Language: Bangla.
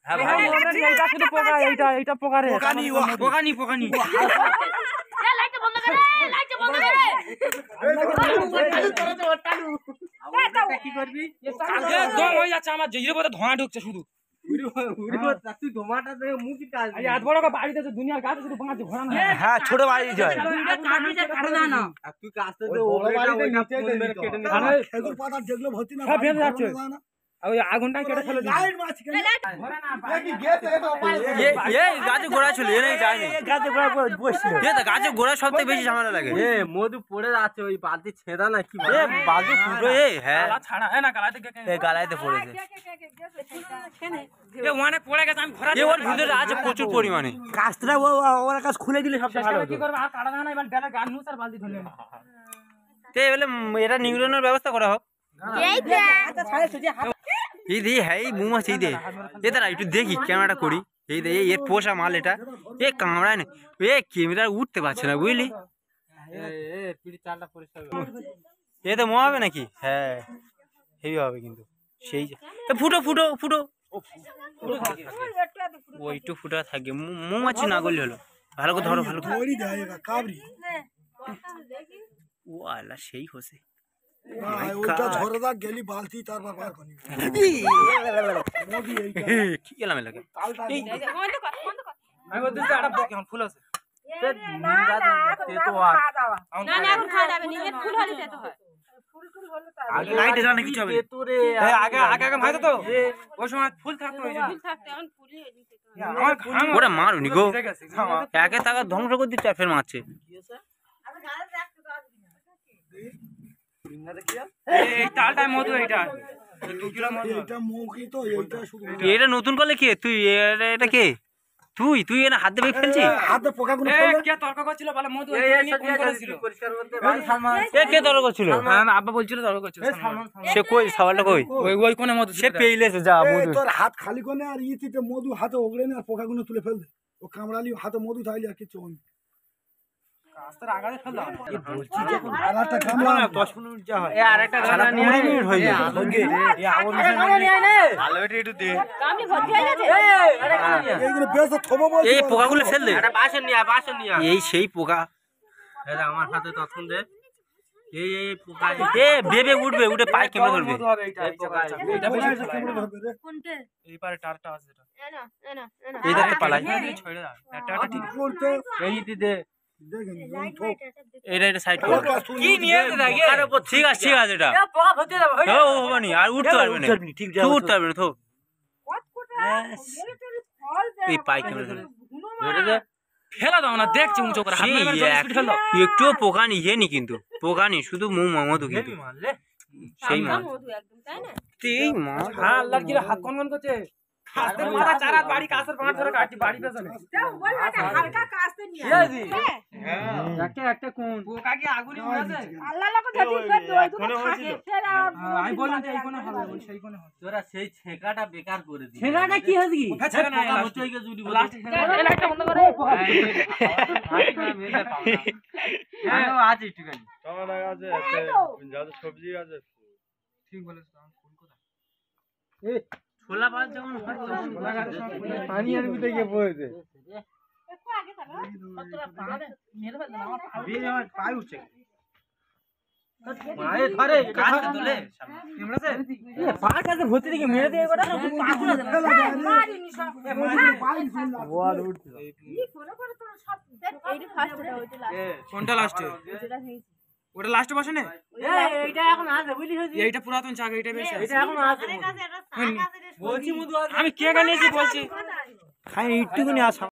হ্যাঁ ভাই এইটা শুধু পোকা, এইটা পোকা রে, পোকানি লাইটটা বন্ধ করে, লাইটটা বন্ধ করে। কি করবি? দম হয়ে যাচ্ছে আমার, জিরে পথে ধোঁয়া ঢুকছে শুধু। হ্যাঁ ছোট বাড়ি যায়, আগুনটা কেটে ফেলে গাছে গোড়া ছিল, গাছে গোড়া সব থেকে বেশি ঝামেলা লাগে। মধু পড়ে যাচ্ছে ওই বালতি ছেঁড়া না কি বালতি ফুটো, হ্যাঁ গালাইতে পড়েছে, অনেক পড়ে গেছে। আমি ঘোরা ওর ভিতরে আছে প্রচুর পরিমাণে, কাজটা ওরা কাজ খুলে দিলে সবচেয়ে ভালো হতো। এটা নিউরনের ব্যবস্থা করা হোক। এই দে, হ্যাঁ এই মৌমাছি দে, এ তারা একটু দেখি ক্যামেরাটা করি। এই দে এর পোষা মাল, এটা এ কামড়ায় না, এ ক্যামেরা উঠতে পারছে না বুঝলি। এ তো মো হবে নাকি? হ্যাঁ হেভি হবে কিন্তু, সেই ফুটো ফুটো ফুটো ওইটু ফুটা থাকে। মৌমাছি না করলে হলো, ভালো করে ধরো, ভালো করে। ও আল্লাহ সেই হোসে ফুল আছে। ওরা মারুনি গো, একে টাকা ধ্বংস করে দিচ্ছে, ফের মারছে। এটা নতুন করলে কে তুই? এটা কে তুই? তুই এটা হাতে বেগ ফেলছিস? তর্ক করছিল বলে মধু কে তর্ক করছিল? আব্বা বলছিল তর্ক করছিল। সে কই সওয়ালটা কই? ওই কোনে মধু সে পেইলেছে, যা মধু তোর হাত খালি কোনে আর ইতিতে মধু হাতে ওগড়ে নে আর পোকাগুলো তুলে ফেল দে। ও কামড়ালি হাতে মধু থাইলি আর কিছু হবে না। কাস্তার আগাতে ফেল দাও। এই বলছি যখন আরেকটা কামড়া 10 মিনিট যা হয়। এই আরেকটা গানা নিয়ে 20 মিনিট হয়ে যায়। এই আগুন নিয়ে নে। ভালো এটা একটু দে। কামড়ি ভর্তি হয়ে গেছে। এইগুলো বেশ থবো বল। এই পোকাগুলো ফেল দে। এটা বাসন নিয়া। এই সেই পোকা। এটা আমার হাতে তখন দে। এই পোকা এ বেবে উঠবে, উঠে পায়ে কেমনে ধরবে? এই পোকা এটা বেশি কেমনে ধরবে রে? কোনটা? এই পারে টারটা আছে এটা। এনা। এই দেখতে পালাই। ছেড়ে দাও। একটা ঠিক করতে এই দিতে দেখেন এটা সাইড কর। কি নিয়ে লাগে? আরে ঠিক আছে এটা। এ পোকা ভর্তি যাবে। ও হবে না, আর উঠতে পারবে না। ঠিক যাবে। উঠতে পারবে না তো। এই পায়ে কেমনে ধরবে? ধরে দে। ফেলা দাও না, দেখছি উঁচু করে হাত মেরে স্পিড ফেল দাও। একটু পোকা নিয়ে নি কিন্তু, পোকা নি শুধু মধু কিন্তু সেই মাছ মধু একদম, তাই না? এই মাছ। হ্যাঁ আল্লাহর কি হাত কোন করছে? কাস্তে মাথা চারা বাড়ি কাছের পাঁচ ধরে কাটি বাড়ি পেছনে যাও বল না, হালকা কাস্তে নিয়ে আয়। হ্যাঁ একটা কোন পোকা কি আগুলি উড়াছে? আল্লাহ লাগো যদি ফের দই দুটো থাকে ফের আমি বললাম যে এই কোণে হবে, ওই সেই কোণে হবে। তোরা সেই ছেকাটা বেকার করে দিস। ছেকাটা কি হচ্ছে কি? ছেকা না হচ্ছে কি জুড়ি বল। এই লাইটটা বন্ধ করে। হ্যাঁ আছে একটুখানি টমেটো আছে, যত সবজি আছে। ঠিক বলেছ, আমি ফোন করে এই ছোলা পাল যখন হয় তখন পানি আর ভিতরে গিয়ে পড়েছে। একটু আগে থাকো। কতটা পা মেরে ফেল না, আমার পা বিয়ে আমার পায় উঠছে। মারে ধরে কাছে তুলে ক্যামেরা সে এ পার কাছে ভর্তি দিকে মেরে দিয়ে এবারে পা খুলে দে। মারিনি সব। ওয়াল উঠছে। কি করে তোর সব দেখ। এইটা ফার্স্টটা, ওইটা লাস্ট। কোনটা লাস্টে? যেটা হয়েছে। ওটা লাস্টে বসে না? এইটা এখন আছে বুঝলি হইছে। এইটা পুরাতন চাক, এইটা বেশি আছে। এটা এখন আছে আরে কাছে এটা শাক আছে রে। বলছি মধু আছে। আমি কে গানিয়েছি বলছি। খাই একটুখানি আসা